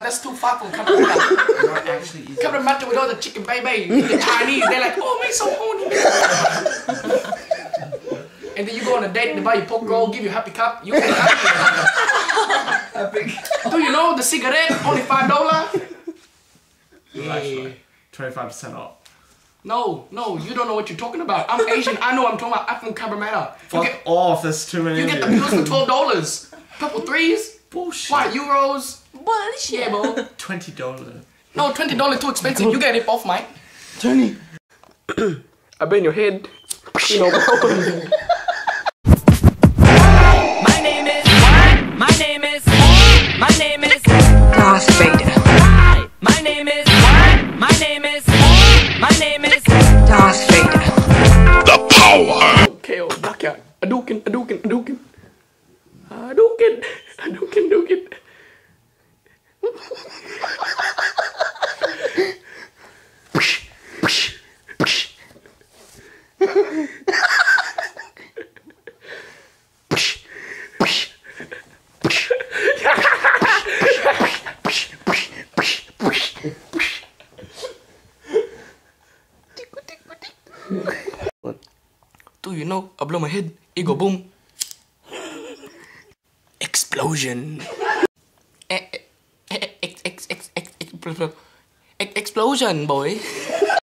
That's too far from Cabramatta. Cabramatta with all the chicken baby, the Chinese, they're like, oh, we so horny. And then you go on a date, they buy you pork roll, give you a happy cup, you get happy. Do you know the cigarette, only $5? Yeah. 25% off. No, you don't know what you're talking about. I'm Asian, I know what I'm talking about. I'm from Cabramatta. Fuck off, there's too many. You get the pills for $12. Couple threes. Bullshit. Why, euros? Bullshit. Yeah, bro. $20. No, $20 too expensive. You get it off, mate. Tony. I bet in your head. You know, bro. My name is Darth Vader. My name is Darth Vader. The power. Okay, oh, backyard. Hadouken. Do you know? I blow my head, it go boom. Explosion. Explosion, boy.